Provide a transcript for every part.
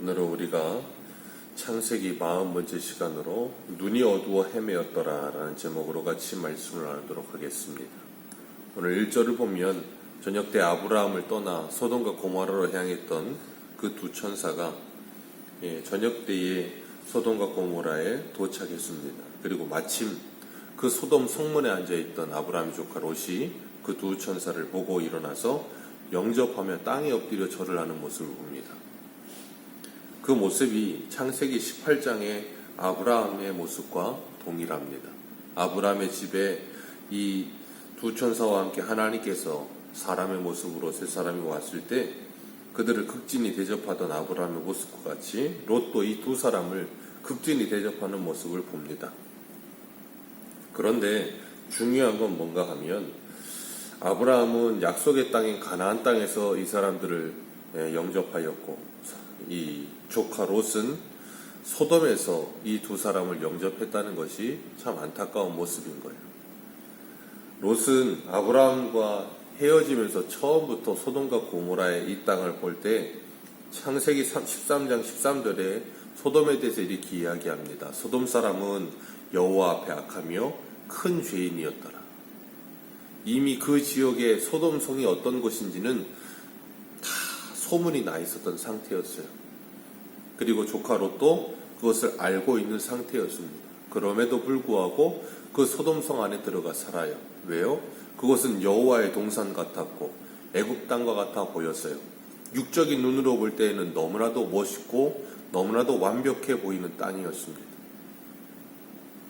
오늘은 우리가 창세기 40번째 시간으로 눈이 어두워 헤매었더라 라는 제목으로 같이 말씀을 나누도록 하겠습니다. 오늘 1절을 보면 저녁 때 아브라함을 떠나 소돔과 고모라로 향했던 그 두 천사가 저녁 때에 소돔과 고모라에 도착했습니다. 그리고 마침 그 소돔 성문에 앉아있던 아브라함의 조카 롯이 그 두 천사를 보고 일어나서 영접하며 땅에 엎드려 절을 하는 모습을 봅니다. 그 모습이 창세기 18장의 아브라함의 모습과 동일합니다. 아브라함의 집에 이 두 천사와 함께 하나님께서 사람의 모습으로 세 사람이 왔을 때 그들을 극진히 대접하던 아브라함의 모습과 같이 롯도 이 두 사람을 극진히 대접하는 모습을 봅니다. 그런데 중요한 건 뭔가 하면 아브라함은 약속의 땅인 가나안 땅에서 이 사람들을 영접하였고 이 조카 롯은 소돔에서 이 두 사람을 영접했다는 것이 참 안타까운 모습인 거예요. 롯은 아브라함과 헤어지면서 처음부터 소돔과 고모라의 이 땅을 볼 때 창세기 13장 13절에 소돔에 대해서 이렇게 이야기합니다. 소돔 사람은 여호와 앞에 악하며 큰 죄인이었더라. 이미 그 지역의 소돔성이 어떤 곳인지는 다 소문이 나 있었던 상태였어요. 그리고 조카 롯도 그것을 알고 있는 상태였습니다. 그럼에도 불구하고 그 소돔성 안에 들어가 살아요. 왜요? 그것은 여호와의 동산 같았고 애굽 땅과 같아 보였어요. 육적인 눈으로 볼 때에는 너무나도 멋있고 너무나도 완벽해 보이는 땅이었습니다.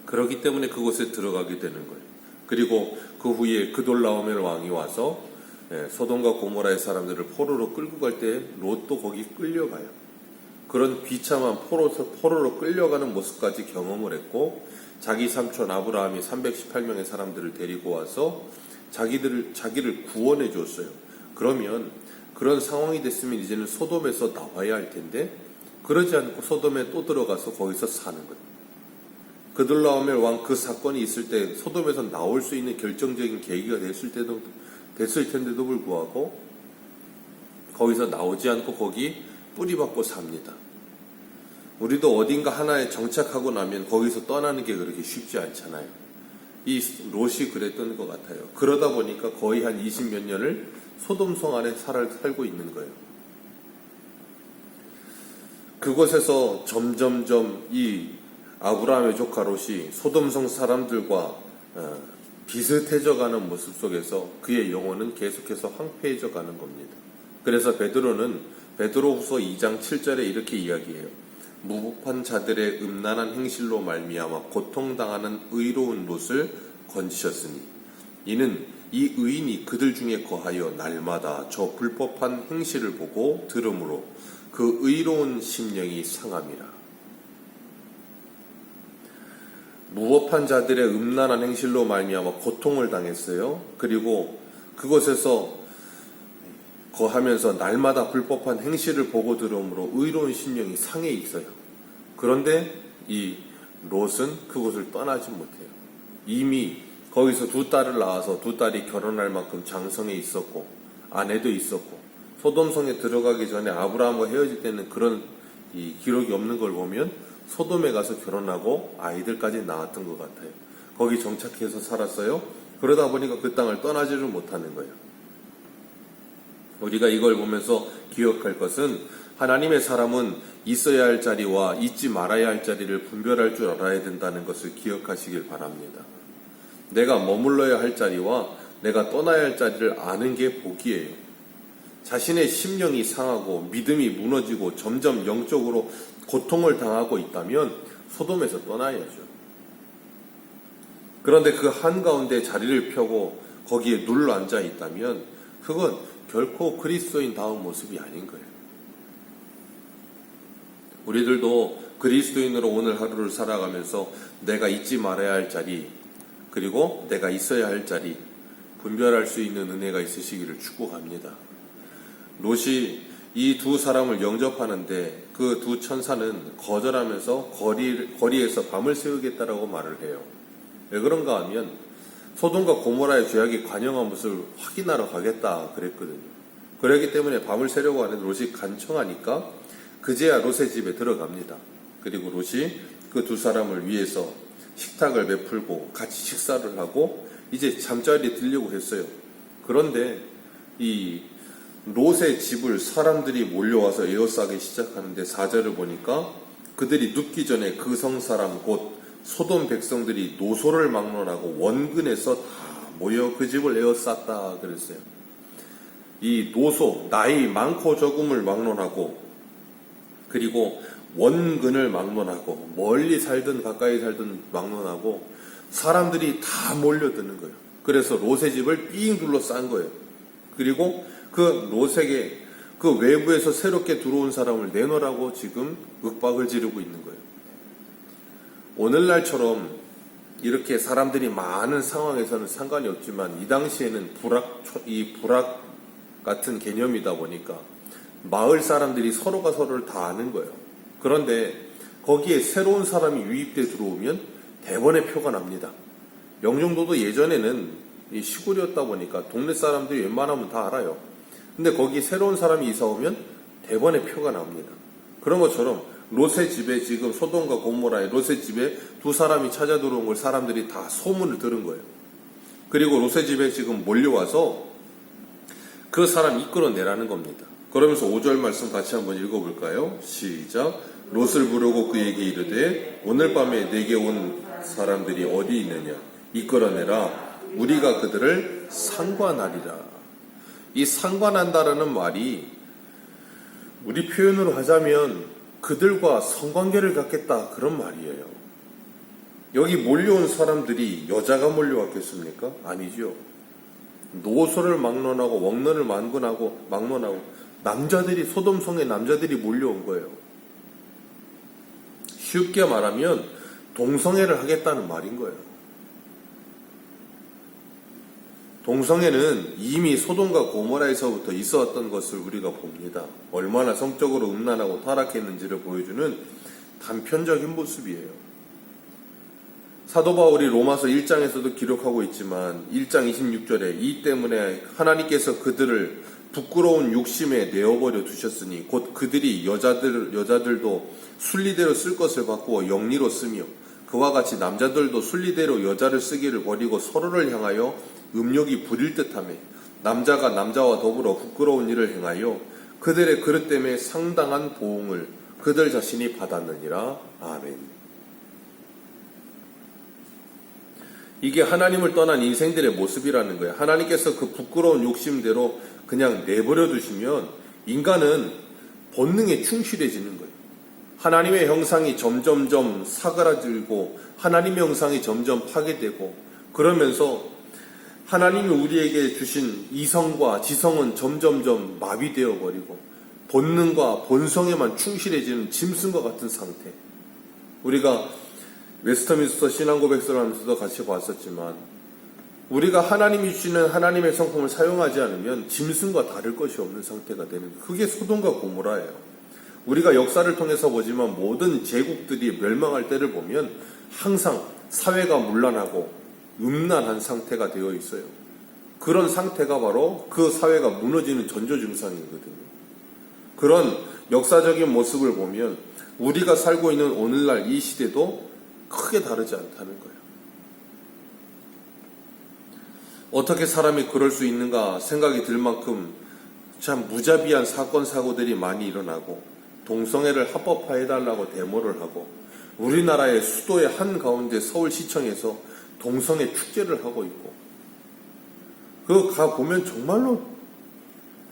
그렇기 때문에 그곳에 들어가게 되는 거예요. 그리고 그 후에 그돌라오멜 왕이 와서 소돔과 고모라의 사람들을 포로로 끌고 갈 때 롯도 거기 끌려가요. 그런 비참한 포로로 끌려가는 모습까지 경험을 했고 자기 삼촌 아브라함이 318명의 사람들을 데리고 와서 자기를 구원해 줬어요. 그러면 그런 상황이 됐으면 이제는 소돔에서 나와야 할 텐데 그러지 않고 소돔에 또 들어가서 거기서 사는 거예요. 그돌라오멜 왕 그 사건이 있을 때 소돔에서 나올 수 있는 결정적인 계기가 됐을 텐데도 불구하고 거기서 나오지 않고 거기 뿌리박고 삽니다. 우리도 어딘가 하나에 정착하고 나면 거기서 떠나는 게 그렇게 쉽지 않잖아요. 이 롯이 그랬던 것 같아요. 그러다 보니까 거의 한 20몇 년을 소돔성 안에 살고 있는 거예요. 그곳에서 점점점 이 아브라함의 조카 롯이 소돔성 사람들과 비슷해져 가는 모습 속에서 그의 영혼은 계속해서 황폐해져 가는 겁니다. 그래서 베드로는 베드로후서 2장 7절에 이렇게 이야기해요. 무법한 자들의 음란한 행실로 말미암아 고통당하는 의로운 롯을 건지셨으니 이는 이 의인이 그들 중에 거하여 날마다 저 불법한 행실을 보고 들음으로 그 의로운 심령이 상함이라. 무법한 자들의 음란한 행실로 말미암아 고통을 당했어요. 그리고 그곳에서 거하면서 날마다 불법한 행실을 보고 들어오므로 의로운 심령이 상해 있어요. 그런데 이 롯은 그곳을 떠나지 못해요. 이미 거기서 두 딸을 낳아서 두 딸이 결혼할 만큼 장성에 있었고 아내도 있었고 소돔성에 들어가기 전에 아브라함과 헤어질 때는 그런 이 기록이 없는 걸 보면 소돔에 가서 결혼하고 아이들까지 낳았던 것 같아요. 거기 정착해서 살았어요. 그러다 보니까 그 땅을 떠나지를 못하는 거예요. 우리가 이걸 보면서 기억할 것은 하나님의 사람은 있어야 할 자리와 잊지 말아야 할 자리를 분별할 줄 알아야 된다는 것을 기억하시길 바랍니다. 내가 머물러야 할 자리와 내가 떠나야 할 자리를 아는 게 복이에요. 자신의 심령이 상하고 믿음이 무너지고 점점 영적으로 고통을 당하고 있다면 소돔에서 떠나야죠. 그런데 그 한가운데 자리를 펴고 거기에 눌러 앉아 있다면 그건 결코 그리스도인다운 모습이 아닌 거예요. 우리들도 그리스도인으로 오늘 하루를 살아가면서 내가 잊지 말아야 할 자리 그리고 내가 있어야 할 자리 분별할 수 있는 은혜가 있으시기를 축복합니다. 롯이 이 두 사람을 영접하는데 그 두 천사는 거절하면서 거리에서 밤을 새우겠다라고 말을 해요. 왜 그런가 하면 소돔과 고모라의 죄악이 관영한 모습을 확인하러 가겠다 그랬거든요. 그렇기 때문에 밤을 새려고 하는 롯이 간청하니까 그제야 롯의 집에 들어갑니다. 그리고 롯이 그 두 사람을 위해서 식탁을 베풀고 같이 식사를 하고 이제 잠자리에 들려고 했어요. 그런데 이 롯의 집을 사람들이 몰려와서 에워싸기 시작하는데 4절을 보니까 그들이 눕기 전에 그 성 사람 곧 소돔 백성들이 노소를 막론하고 원근에서 다 모여 그 집을 에워쌌다 그랬어요. 이 노소, 나이 많고 적음을 막론하고 그리고 원근을 막론하고 멀리 살든 가까이 살든 막론하고 사람들이 다 몰려드는 거예요. 그래서 롯의 집을 삥 둘러싼 거예요. 그리고 그 롯에게 그 외부에서 새롭게 들어온 사람을 내놓으라고 지금 윽박을 지르고 있는 거예요. 오늘날처럼 이렇게 사람들이 많은 상황에서는 상관이 없지만 이 당시에는 불악 같은 개념이다 보니까 마을 사람들이 서로가 서로를 다 아는 거예요. 그런데 거기에 새로운 사람이 유입돼 들어오면 대번에 표가 납니다. 영종도도 예전에는 이 시골이었다 보니까 동네 사람들이 웬만하면 다 알아요. 근데 거기 새로운 사람이 이사 오면 대번에 표가 나옵니다. 그런 것처럼 롯의 집에 지금 소돔과 고모라의 롯의 집에 두 사람이 찾아 들어온 걸 사람들이 다 소문을 들은 거예요. 그리고 롯의 집에 지금 몰려와서 그 사람 이끌어내라는 겁니다. 그러면서 5절 말씀 같이 한번 읽어볼까요? 시작. 롯을 부르고 그에게 이르되 오늘 밤에 내게 온 사람들이 어디 있느냐 이끌어내라 우리가 그들을 상관하리라. 이 상관한다라는 말이 우리 표현으로 하자면 그들과 성관계를 갖겠다 그런 말이에요. 여기 몰려온 사람들이 여자가 몰려왔겠습니까? 아니죠. 노소를 막론하고 원론을 막론하고 남자들이 소돔성의 남자들이 몰려온 거예요. 쉽게 말하면 동성애를 하겠다는 말인 거예요. 동성애는 이미 소돔과 고모라에서부터 있었던 것을 우리가 봅니다. 얼마나 성적으로 음란하고 타락했는지를 보여주는 단편적인 모습이에요. 사도 바울이 로마서 1장에서도 기록하고 있지만 1장 26절에 이 때문에 하나님께서 그들을 부끄러운 욕심에 내어버려 두셨으니 곧 그들이 여자들도 순리대로 쓸 것을 바꾸어 영리로 쓰며 그와 같이 남자들도 순리대로 여자를 쓰기를 버리고 서로를 향하여 음욕이 부릴 듯하며 남자가 남자와 더불어 부끄러운 일을 행하여 그들의 그릇 때문에 상당한 보응을 그들 자신이 받았느니라. 아멘. 이게 하나님을 떠난 인생들의 모습이라는 거예요. 하나님께서 그 부끄러운 욕심대로 그냥 내버려 두시면 인간은 본능에 충실해지는 거예요. 하나님의 형상이 점점점 사그라들고 하나님의 형상이 점점 파괴되고 그러면서 하나님이 우리에게 주신 이성과 지성은 점점점 마비되어 버리고 본능과 본성에만 충실해지는 짐승과 같은 상태. 우리가 웨스터민스터 신앙고백서를 하면서도 같이 봤었지만 우리가 하나님이 주시는 하나님의 성품을 사용하지 않으면 짐승과 다를 것이 없는 상태가 되는 거예요. 그게 소돔과 고모라예요. 우리가 역사를 통해서 보지만 모든 제국들이 멸망할 때를 보면 항상 사회가 문란하고 음란한 상태가 되어 있어요. 그런 상태가 바로 그 사회가 무너지는 전조 증상이거든요. 그런 역사적인 모습을 보면 우리가 살고 있는 오늘날 이 시대도 크게 다르지 않다는 거예요. 어떻게 사람이 그럴 수 있는가 생각이 들 만큼 참 무자비한 사건 사고들이 많이 일어나고 동성애를 합법화해달라고 데모를 하고 우리나라의 수도의 한가운데 서울시청에서 동성애 축제를 하고 있고 그거 가보면 정말로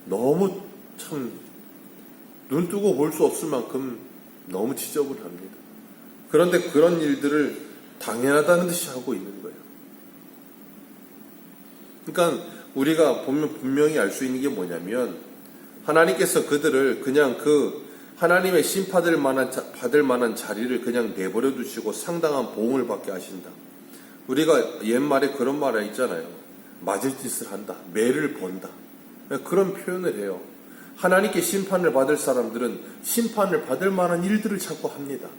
너무 참 눈 뜨고 볼 수 없을 만큼 너무 지저분합니다. 그런데 그런 일들을 당연하다는 듯이 하고 있는 거예요. 그러니까 우리가 보면 분명히 알 수 있는 게 뭐냐면 하나님께서 그들을 그냥 그 하나님의 심판을 받을 만한 자리를 그냥 내버려 두시고 상당한 보응을 받게 하신다. 우리가 옛말에 그런 말이 있잖아요. 맞을 짓을 한다. 매를 번다. 그런 표현을 해요. 하나님께 심판을 받을 사람들은 심판을 받을 만한 일들을 자꾸 합니다.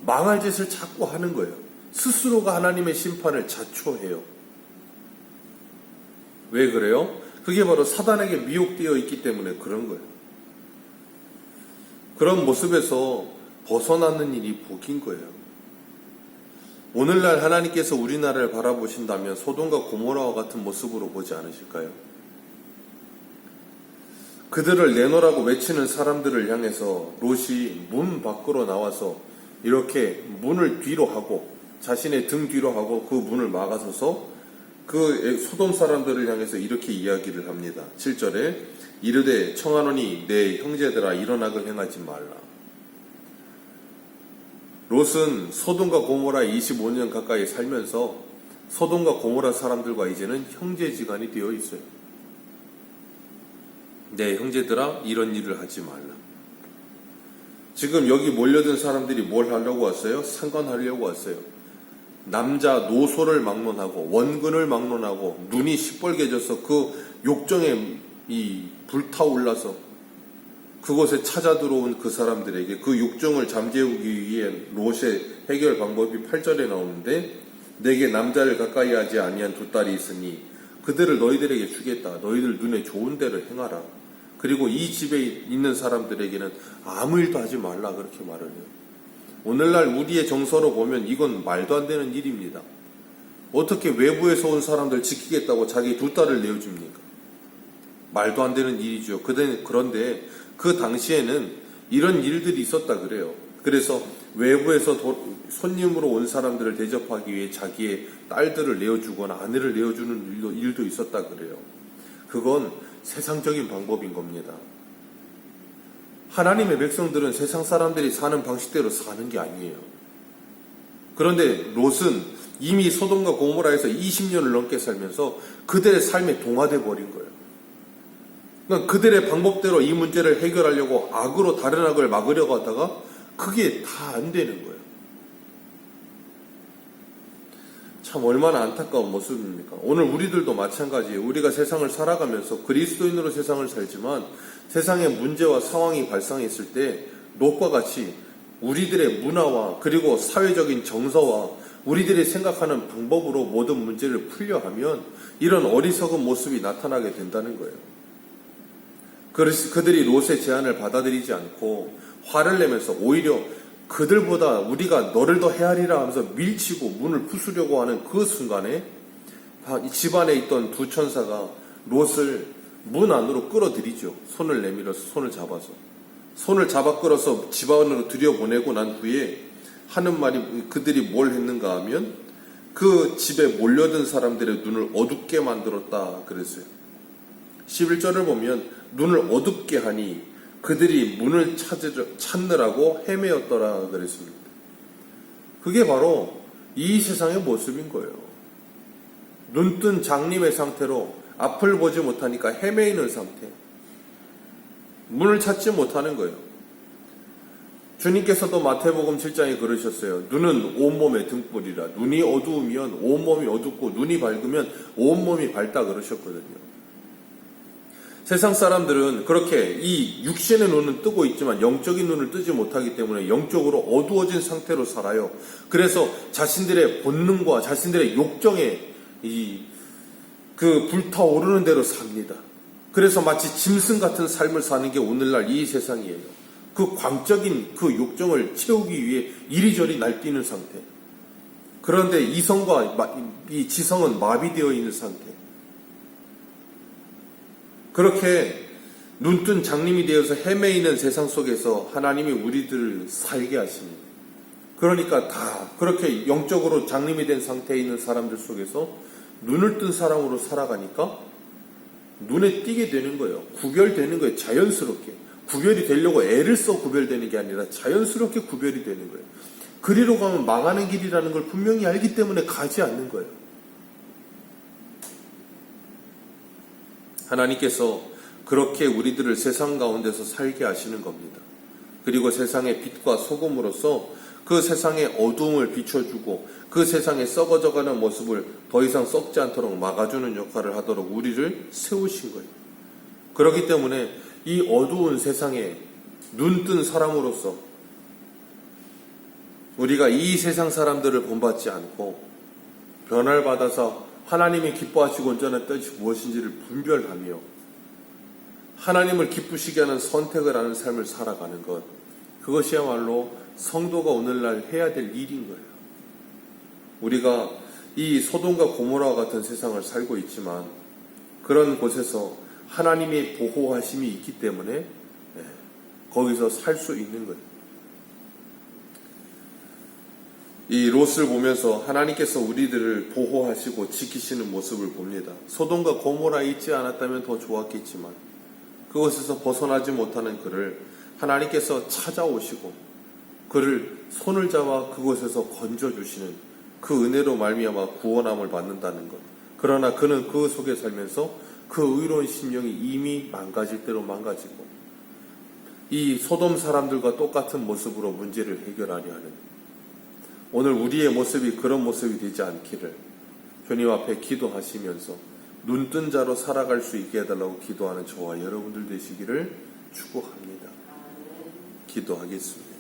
망할 짓을 자꾸 하는 거예요. 스스로가 하나님의 심판을 자초해요. 왜 그래요? 그게 바로 사단에게 미혹되어 있기 때문에 그런 거예요. 그런 모습에서 벗어나는 일이 복인 거예요. 오늘날 하나님께서 우리나라를 바라보신다면 소돔과 고모라와 같은 모습으로 보지 않으실까요? 그들을 내놓으라고 외치는 사람들을 향해서 롯이 문 밖으로 나와서 이렇게 문을 뒤로 하고 자신의 등 뒤로 하고 그 문을 막아서서 그 소돔 사람들을 향해서 이렇게 이야기를 합니다. 7절에 이르되 청하노니 내 형제들아 일어나글 행하지 말라. 롯은 소돔과 고모라 25년 가까이 살면서 소돔과 고모라 사람들과 이제는 형제지간이 되어 있어요. 내 형제들아 이런 일을 하지 말라. 지금 여기 몰려든 사람들이 뭘 하려고 왔어요? 상관하려고 왔어요. 남자 노소를 막론하고 원근을 막론하고 눈이 시뻘개져서 그 욕정에 불타올라서 그곳에 찾아 들어온 그 사람들에게 그 욕정을 잠재우기 위해 롯의 해결 방법이 8절에 나오는데 내게 남자를 가까이 하지 아니한 두 딸이 있으니 그들을 너희들에게 주겠다. 너희들 눈에 좋은 대로 행하라. 그리고 이 집에 있는 사람들에게는 아무 일도 하지 말라 그렇게 말을 해요. 오늘날 우리의 정서로 보면 이건 말도 안 되는 일입니다. 어떻게 외부에서 온 사람들 지키겠다고 자기 두 딸을 내어줍니까? 말도 안 되는 일이죠. 그런데 그 당시에는 이런 일들이 있었다 그래요. 그래서 외부에서 손님으로 온 사람들을 대접하기 위해 자기의 딸들을 내어주거나 아내를 내어주는 일도 있었다 그래요. 그건 세상적인 방법인 겁니다. 하나님의 백성들은 세상 사람들이 사는 방식대로 사는 게 아니에요. 그런데 롯은 이미 소돔과 고모라에서 20년을 넘게 살면서 그들의 삶에 동화돼 버린 거예요. 그러니까 그들의 방법대로 이 문제를 해결하려고 악으로 다른 악을 막으려고 하다가 그게 다 안 되는 거예요. 참 얼마나 안타까운 모습입니까? 오늘 우리들도 마찬가지예요. 우리가 세상을 살아가면서 그리스도인으로 세상을 살지만 세상에 문제와 상황이 발생했을 때 롯과 같이 우리들의 문화와 그리고 사회적인 정서와 우리들이 생각하는 방법으로 모든 문제를 풀려 하면 이런 어리석은 모습이 나타나게 된다는 거예요. 그들이 롯의 제안을 받아들이지 않고 화를 내면서 오히려 그들보다 우리가 너를 더 헤아리라 하면서 밀치고 문을 부수려고 하는 그 순간에 집안에 있던 두 천사가 롯을 문 안으로 끌어들이죠. 손을 내밀어서 손을 잡아 끌어서 집 안으로 들여보내고 난 후에 하는 말이 그들이 뭘 했는가 하면 그 집에 몰려든 사람들의 눈을 어둡게 만들었다 그랬어요. 11절을 보면 눈을 어둡게 하니 그들이 문을 찾느라고 헤매었더라 그랬습니다. 그게 바로 이 세상의 모습인 거예요. 눈뜬 장님의 상태로 앞을 보지 못하니까 헤매이는 상태. 문을 찾지 못하는 거예요. 주님께서도 마태복음 7장에 그러셨어요. 눈은 온몸의 등불이라. 눈이 어두우면 온몸이 어둡고 눈이 밝으면 온몸이 밝다 그러셨거든요. 세상 사람들은 그렇게 이 육신의 눈은 뜨고 있지만 영적인 눈을 뜨지 못하기 때문에 영적으로 어두워진 상태로 살아요. 그래서 자신들의 본능과 자신들의 욕정에 그 불타오르는 대로 삽니다. 그래서 마치 짐승 같은 삶을 사는 게 오늘날 이 세상이에요. 그 광적인 그 욕정을 채우기 위해 이리저리 날뛰는 상태. 그런데 이성과 이 지성은 마비되어 있는 상태. 그렇게 눈뜬 장님이 되어서 헤매이는 세상 속에서 하나님이 우리들을 살게 하십니다. 그러니까 다 그렇게 영적으로 장님이 된 상태에 있는 사람들 속에서 눈을 뜬 사람으로 살아가니까 눈에 띄게 되는 거예요. 구별되는 거예요. 자연스럽게. 구별이 되려고 애를 써 구별되는 게 아니라 자연스럽게 구별이 되는 거예요. 그리로 가면 망하는 길이라는 걸 분명히 알기 때문에 가지 않는 거예요. 하나님께서 그렇게 우리들을 세상 가운데서 살게 하시는 겁니다. 그리고 세상의 빛과 소금으로서 그 세상의 어두움을 비춰주고 그 세상에 썩어져가는 모습을 더 이상 썩지 않도록 막아주는 역할을 하도록 우리를 세우신 거예요. 그렇기 때문에 이 어두운 세상에 눈뜬 사람으로서 우리가 이 세상 사람들을 본받지 않고 변화를 받아서 하나님이 기뻐하시고 온전한 뜻이 무엇인지를 분별하며 하나님을 기쁘시게 하는 선택을 하는 삶을 살아가는 것, 그것이야말로 성도가 오늘날 해야 될 일인 거예요. 우리가 이 소돔과 고모라와 같은 세상을 살고 있지만 그런 곳에서 하나님의 보호하심이 있기 때문에 거기서 살 수 있는 거예요. 이 롯을 보면서 하나님께서 우리들을 보호하시고 지키시는 모습을 봅니다. 소돔과 고모라에 있지 않았다면 더 좋았겠지만 그곳에서 벗어나지 못하는 그를 하나님께서 찾아오시고 그를 손을 잡아 그곳에서 건져주시는 그 은혜로 말미암아 구원함을 받는다는 것. 그러나 그는 그 속에 살면서 그 의로운 심령이 이미 망가질 대로 망가지고 이 소돔 사람들과 똑같은 모습으로 문제를 해결하려 하는, 오늘 우리의 모습이 그런 모습이 되지 않기를 주님 앞에 기도하시면서 눈뜬 자로 살아갈 수 있게 해달라고 기도하는 저와 여러분들 되시기를 축복합니다. 기도하겠습니다.